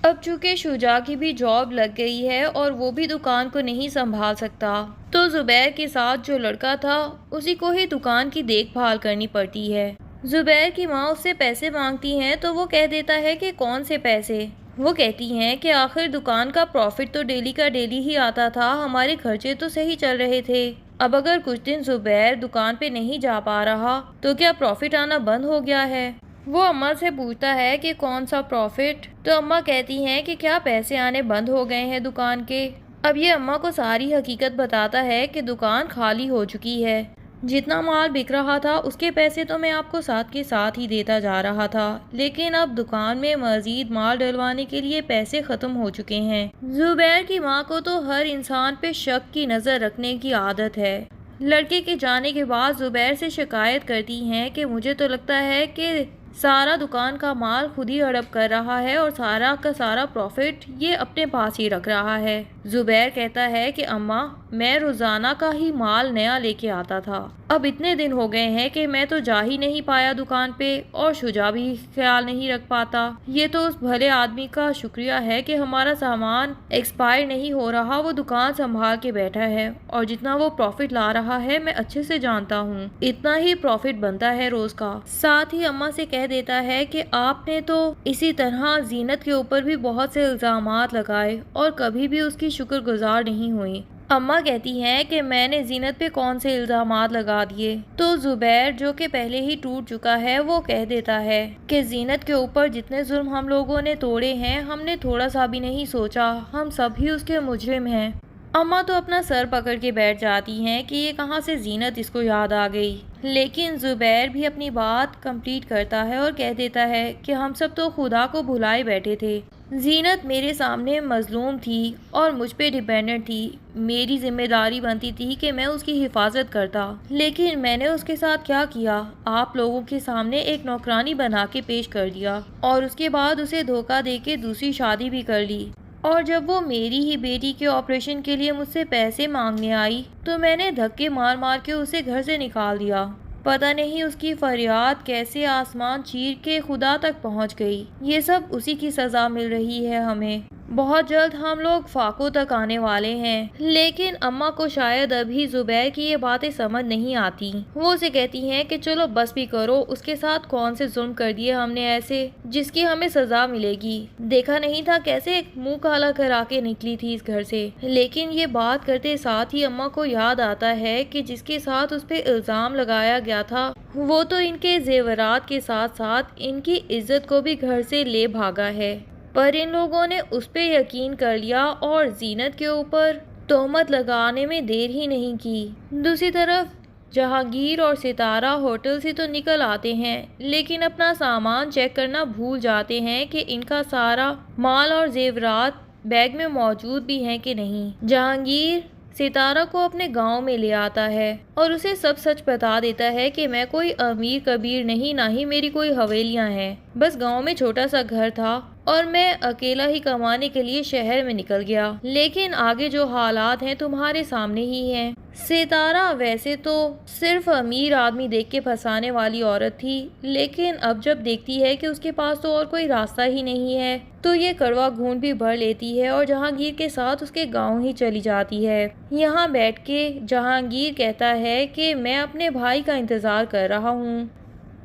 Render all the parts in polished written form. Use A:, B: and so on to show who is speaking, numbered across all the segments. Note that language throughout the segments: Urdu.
A: اب چونکہ شجاع کی بھی جاب لگ گئی ہے اور وہ بھی دکان کو نہیں سنبھال سکتا، تو زبیر کے ساتھ جو لڑکا تھا اسی کو ہی دکان کی دیکھ بھال کرنی پڑتی ہے۔ زبیر کی ماں اس سے پیسے مانگتی ہیں تو وہ کہہ دیتا ہے کہ کون سے پیسے؟ وہ کہتی ہیں کہ آخر دکان کا پروفٹ تو ڈیلی کا ڈیلی ہی آتا تھا، ہمارے خرچے تو صحیح چل رہے تھے۔ اب اگر کچھ دن زبیر دکان پہ نہیں جا پا رہا تو کیا پروفٹ آنا بند ہو گیا ہے؟ وہ اماں سے پوچھتا ہے کہ کون سا پروفٹ؟ تو اماں کہتی ہیں کہ کیا پیسے آنے بند ہو گئے ہیں دکان کے؟ اب یہ اماں کو ساری حقیقت بتاتا ہے کہ دکان خالی ہو چکی ہے، جتنا مال بک رہا تھا اس کے پیسے تو میں آپ کو ساتھ کے ساتھ ہی دیتا جا رہا تھا، لیکن اب دکان میں مزید مال ڈلوانے کے لیے پیسے ختم ہو چکے ہیں۔ زبیر کی ماں کو تو ہر انسان پہ شک کی نظر رکھنے کی عادت ہے۔ لڑکے کے جانے کے بعد زبیر سے شکایت کرتی ہیں کہ مجھے تو لگتا ہے کہ سارا دکان کا مال خود ہی ہڑپ کر رہا ہے اور سارا کا سارا پروفٹ یہ اپنے پاس ہی رکھ رہا ہے۔ زبیر کہتا ہے کہ اماں، میں روزانہ کا ہی مال نیا لے کے آتا تھا، اب اتنے دن ہو گئے ہیں کہ میں تو جا ہی نہیں پایا دکان پہ اور شجاع بھی خیال نہیں رکھ پاتا۔ یہ تو اس بھلے آدمی کا شکریہ ہے کہ ہمارا سامان ایکسپائر نہیں ہو رہا، وہ دکان سنبھال کے بیٹھا ہے اور جتنا وہ پروفٹ لا رہا ہے میں اچھے سے جانتا ہوں، اتنا ہی پروفٹ بنتا ہے روز کا۔ ساتھ ہی اماں سے کہہ دیتا ہے کہ آپ نے تو اسی طرح زینت کے اوپر بھی بہت سے الزامات لگائے اور کبھی بھی اس کی شکر گزار نہیں ہوئی۔ اماں کہتی ہیں کہ میں نے زینت پہ کون سے الزامات لگا دیے؟ تو زبیر جو کہ پہلے ہی ٹوٹ چکا ہے وہ کہہ دیتا ہے کہ زینت کے اوپر جتنے ظلم ہم لوگوں نے توڑے ہیں ہم نے تھوڑا سا بھی نہیں سوچا، ہم سب ہی اس کے مجرم ہیں۔ اماں تو اپنا سر پکڑ کے بیٹھ جاتی ہیں کہ یہ کہاں سے زینت اس کو یاد آ گئی، لیکن زبیر بھی اپنی بات کمپلیٹ کرتا ہے اور کہہ دیتا ہے کہ ہم سب تو خدا کو بھلائے بیٹھے تھے، زینت میرے سامنے مظلوم تھی اور مجھ پہ ڈیپینڈنٹ تھی، میری ذمہ داری بنتی تھی کہ میں اس کی حفاظت کرتا، لیکن میں نے اس کے ساتھ کیا کیا؟ آپ لوگوں کے سامنے ایک نوکرانی بنا کے پیش کر دیا اور اس کے بعد اسے دھوکہ دے کے دوسری شادی بھی کر لی، اور جب وہ میری ہی بیٹی کے آپریشن کے لیے مجھ سے پیسے مانگنے آئی تو میں نے دھکے مار مار کے اسے گھر سے نکال دیا۔ پتہ نہیں اس کی فریاد کیسے آسمان چیر کے خدا تک پہنچ گئی۔ یہ سب اسی کی سزا مل رہی ہے ہمیں، بہت جلد ہم لوگ فاقوں تک آنے والے ہیں۔ لیکن اماں کو شاید ابھی زبیر کی یہ باتیں سمجھ نہیں آتی، وہ اسے کہتی ہیں کہ چلو بس بھی کرو، اس کے ساتھ کون سے ظلم کر دیے ہم نے ایسے جس کی ہمیں سزا ملے گی؟ دیکھا نہیں تھا کیسے منہ کالا کرا کے نکلی تھی اس گھر سے؟ لیکن یہ بات کرتے ساتھ ہی اماں کو یاد آتا ہے کہ جس کے ساتھ اس پہ الزام لگایا گیا تھا وہ تو ان کے زیورات کے ساتھ ساتھ ان کی عزت کو بھی گھر سے لے بھاگا ہے، پر ان لوگوں نے اس پہ یقین کر لیا اور زینت کے اوپر تہمت لگانے میں دیر ہی نہیں کی۔ دوسری طرف جہانگیر اور ستارہ ہوٹل سے تو نکل آتے ہیں لیکن اپنا سامان چیک کرنا بھول جاتے ہیں کہ ان کا سارا مال اور زیورات بیگ میں موجود بھی ہیں کہ نہیں۔ جہانگیر ستارہ کو اپنے گاؤں میں لے آتا ہے اور اسے سب سچ بتا دیتا ہے کہ میں کوئی امیر کبیر نہیں، نہ ہی میری کوئی حویلیاں ہیں، بس گاؤں میں چھوٹا سا گھر تھا اور میں اکیلا ہی کمانے کے لیے شہر میں نکل گیا، لیکن آگے جو حالات ہیں تمہارے سامنے ہی ہیں۔ ستارہ ویسے تو صرف امیر آدمی دیکھ کے پھنسانے والی عورت تھی، لیکن اب جب دیکھتی ہے کہ اس کے پاس تو اور کوئی راستہ ہی نہیں ہے تو یہ کڑوا گھونٹ بھی بھر لیتی ہے اور جہانگیر کے ساتھ اس کے گاؤں ہی چلی جاتی ہے۔ یہاں بیٹھ کے جہانگیر کہتا ہے کہ میں اپنے بھائی کا انتظار کر رہا ہوں،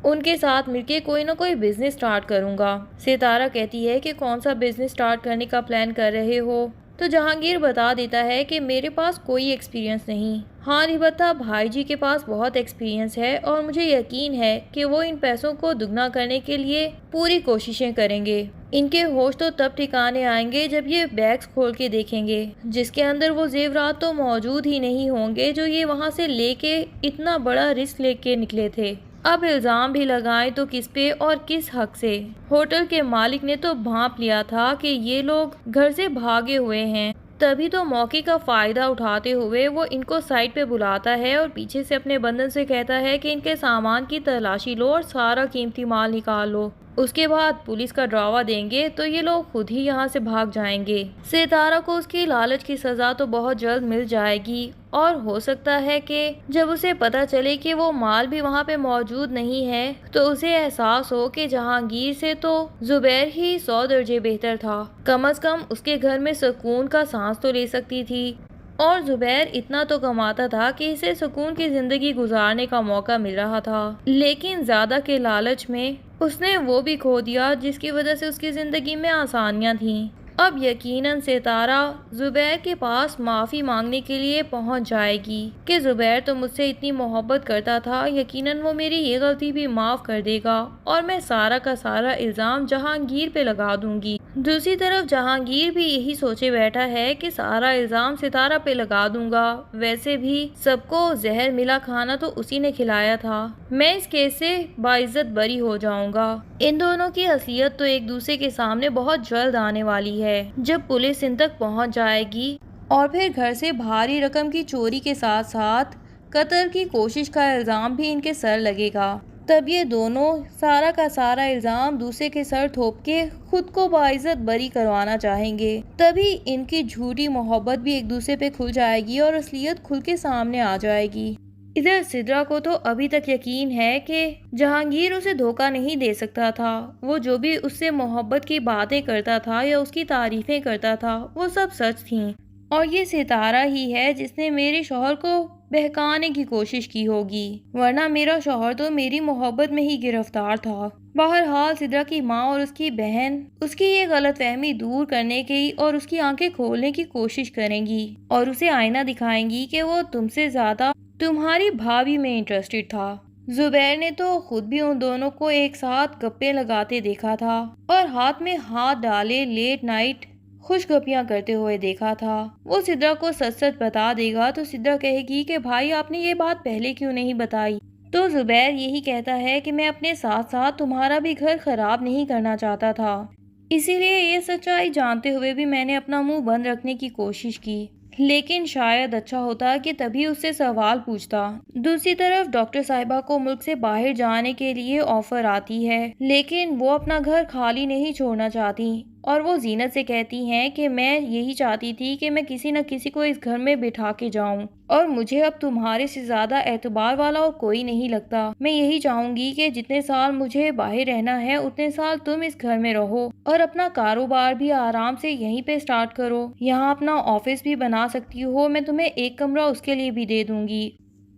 A: ان کے ساتھ مل کے کوئی نہ کوئی بزنس سٹارٹ کروں گا۔ ستارہ کہتی ہے کہ کون سا بزنس سٹارٹ کرنے کا پلان کر رہے ہو؟ تو جہانگیر بتا دیتا ہے کہ میرے پاس کوئی ایکسپیرینس نہیں، ہاں البتہ بھائی جی کے پاس بہت ایکسپیرینس ہے اور مجھے یقین ہے کہ وہ ان پیسوں کو دگنا کرنے کے لیے پوری کوششیں کریں گے۔ ان کے ہوش تو تب ٹھکانے آئیں گے جب یہ بیگز کھول کے دیکھیں گے جس کے اندر وہ زیورات تو موجود ہی نہیں ہوں گے جو یہ وہاں سے لے کے اتنا بڑا رسک لے کے نکلے تھے۔ اب الزام بھی لگائیں تو کس پہ اور کس حق سے؟ ہوٹل کے مالک نے تو بھانپ لیا تھا کہ یہ لوگ گھر سے بھاگے ہوئے ہیں، تبھی تو موقع کا فائدہ اٹھاتے ہوئے وہ ان کو سائٹ پہ بلاتا ہے اور پیچھے سے اپنے بندن سے کہتا ہے کہ ان کے سامان کی تلاشی لو اور سارا قیمتی مال نکال لو۔ اس کے بعد پولیس کا ڈراوا دیں گے تو یہ لوگ خود ہی یہاں سے بھاگ جائیں گے۔ ستارہ کو اس کی لالچ کی سزا تو بہت جلد مل جائے گی، اور ہو سکتا ہے کہ جب اسے پتا چلے کہ وہ مال بھی وہاں پہ موجود نہیں ہے تو اسے احساس ہو کہ جہانگیر سے تو زبیر ہی 100 درجے بہتر تھا۔ کم از کم اس کے گھر میں سکون کا سانس تو لے سکتی تھی، اور زبیر اتنا تو کماتا تھا کہ اسے سکون کی زندگی گزارنے کا موقع مل رہا تھا، لیکن زیادہ کے لالچ میں اس نے وہ بھی کھو دیا جس کی وجہ سے اس کی زندگی میں آسانیاں تھیں۔ اب یقیناً ستارہ زبیر کے پاس معافی مانگنے کے لیے پہنچ جائے گی کہ زبیر تو مجھ سے اتنی محبت کرتا تھا، یقیناً وہ میری یہ غلطی بھی معاف کر دے گا اور میں سارا کا سارا الزام جہانگیر پہ لگا دوں گی۔ دوسری طرف جہانگیر بھی یہی سوچے بیٹھا ہے کہ سارا الزام ستارہ پہ لگا دوں گا، ویسے بھی سب کو زہر ملا کھانا تو اسی نے کھلایا تھا، میں اس کیس سے باعزت بری ہو جاؤں گا۔ ان دونوں کی حیثیت تو ایک دوسرے کے سامنے بہت جلد آنے والی ہے جب پولیس ان تک پہنچ جائے گی، اور پھر گھر سے بھاری رقم کی چوری کے ساتھ ساتھ قتل کی کوشش کا الزام بھی ان کے سر لگے گا۔ تب یہ دونوں سارا کا سارا الزام دوسرے کے سر تھوپ کے خود کو باعزت بری کروانا چاہیں گے، تبھی ان کی جھوٹی محبت بھی ایک دوسرے پہ کھل جائے گی اور اصلیت کھل کے سامنے آ جائے گی۔ ادھر سدرا کو تو ابھی تک یقین ہے کہ جہانگیر اسے دھوکہ نہیں دے سکتا تھا، وہ جو بھی اس سے محبت کی باتیں کرتا تھا یا اس کی تعریفیں کرتا تھا وہ سب سچ تھیں، اور یہ ستارہ ہی ہے جس نے میرے شوہر کو بہکانے کی کوشش کی ہوگی، ورنہ میرا شوہر تو میری محبت میں ہی گرفتار تھا۔ بہرحال سدرا کی ماں اور اس کی بہن اس کی یہ غلط فہمی دور کرنے کی اور اس کی آنکھیں کھولنے کی کوشش کریں گی، اور اسے آئینہ دکھائیں گی کہ وہ تم سے زیادہ تمہاری بھابھی میں انٹرسٹڈ تھا۔ زبیر نے تو خود بھی ان دونوں کو ایک ساتھ گپیں لگاتے دیکھا تھا اور ہاتھ میں ہاتھ ڈالے لیٹ نائٹ خوش گپیاں کرتے ہوئے دیکھا تھا۔ وہ سدرا کو سچ سچ بتا دے گا تو سدرا کہے گی کہ بھائی آپ نے یہ بات پہلے کیوں نہیں بتائی، تو زبیر یہی کہتا ہے کہ میں اپنے ساتھ ساتھ تمہارا بھی گھر خراب نہیں کرنا چاہتا تھا، اسی لیے یہ سچائی جانتے ہوئے بھی میں نے اپنا منہ بند رکھنے کی کوشش کی، لیکن شاید اچھا ہوتا کہ تبھی اس سے سوال پوچھتا۔ دوسری طرف ڈاکٹر صاحبہ کو ملک سے باہر جانے کے لیے آفر آتی ہے، لیکن وہ اپنا گھر خالی نہیں چھوڑنا چاہتی، اور وہ زینت سے کہتی ہیں کہ میں یہی چاہتی تھی کہ میں کسی نہ کسی کو اس گھر میں بٹھا کے جاؤں، اور مجھے اب تمہارے سے زیادہ اعتبار والا اور کوئی نہیں لگتا، میں یہی چاہوں گی کہ جتنے سال مجھے باہر رہنا ہے اتنے سال تم اس گھر میں رہو، اور اپنا کاروبار بھی آرام سے یہیں پہ سٹارٹ کرو، یہاں اپنا آفس بھی بنا سکتی ہو، میں تمہیں ایک کمرہ اس کے لیے بھی دے دوں گی،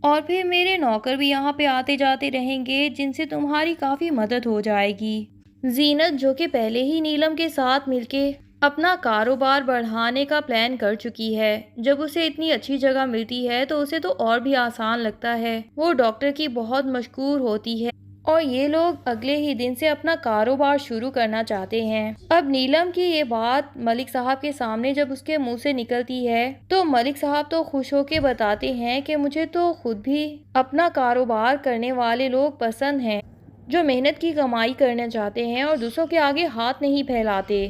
A: اور پھر میرے نوکر بھی یہاں پہ آتے جاتے رہیں گے جن سے تمہاری کافی مدد ہو جائے گی۔ زینت جو کہ پہلے ہی نیلم کے ساتھ مل کے اپنا کاروبار بڑھانے کا پلان کر چکی ہے، جب اسے اتنی اچھی جگہ ملتی ہے تو اسے تو اور بھی آسان لگتا ہے، وہ ڈاکٹر کی بہت مشکور ہوتی ہے، اور یہ لوگ اگلے ہی دن سے اپنا کاروبار شروع کرنا چاہتے ہیں۔ اب نیلم کی یہ بات ملک صاحب کے سامنے جب اس کے منہ سے نکلتی ہے تو ملک صاحب تو خوش ہو کے بتاتے ہیں کہ مجھے تو خود بھی اپنا کاروبار کرنے والے لوگ پسند ہیں جو محنت کی کمائی کرنا چاہتے ہیں اور دوسروں کے آگے ہاتھ نہیں پھیلاتے۔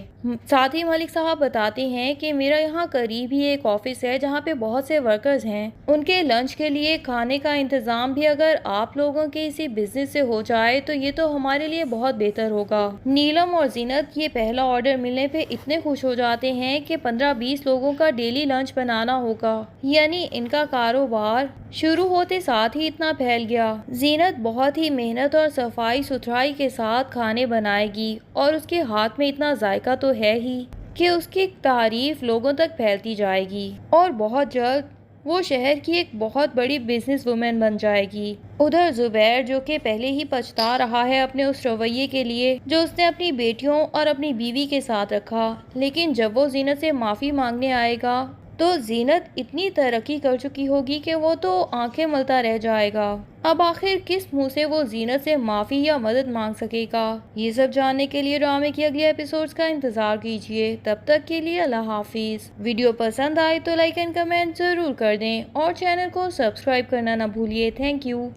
A: ساتھ ہی ملک صاحب بتاتے ہیں کہ میرا یہاں قریب ہی ایک آفس ہے جہاں پہ بہت سے ورکرز ہیں، ان کے لنچ کے لیے کھانے کا انتظام بھی اگر آپ لوگوں کے اسی بزنس سے ہو جائے تو یہ تو ہمارے لیے بہت بہتر ہوگا۔ نیلم اور زینت یہ پہلا آرڈر ملنے پہ اتنے خوش ہو جاتے ہیں کہ 15-20 لوگوں کا ڈیلی لنچ بنانا ہوگا، یعنی ان کا کاروبار شروع ہوتے ساتھ ہی اتنا پھیل گیا۔ زینت بہت ہی محنت اور صفائی ستھرائی کے ساتھ کھانے بنائے گی، اور اس کے ہاتھ میں اتنا ذائقہ تو ہے ہی کہ اس کی تعریف لوگوں تک پھیلتی جائے گی، اور بہت جلد وہ شہر کی ایک بہت بڑی بزنس وومن بن جائے گی۔ ادھر زبیر جو کہ پہلے ہی پچھتا رہا ہے اپنے اس رویے کے لیے جو اس نے اپنی بیٹیوں اور اپنی بیوی کے ساتھ رکھا، لیکن جب وہ زینت سے معافی مانگنے آئے گا تو زینت اتنی ترقی کر چکی ہوگی کہ وہ تو آنکھیں ملتا رہ جائے گا۔ اب آخر کس منہ سے وہ زینت سے معافی یا مدد مانگ سکے گا، یہ سب جاننے کے لیے ڈرامے کے اگلے ایپیسوڈز کا انتظار کیجیے۔ تب تک کے لیے اللہ حافظ۔ ویڈیو پسند آئے تو لائک اینڈ کمنٹ ضرور کر دیں، اور چینل کو سبسکرائب کرنا نہ بھولیے۔ Thank you.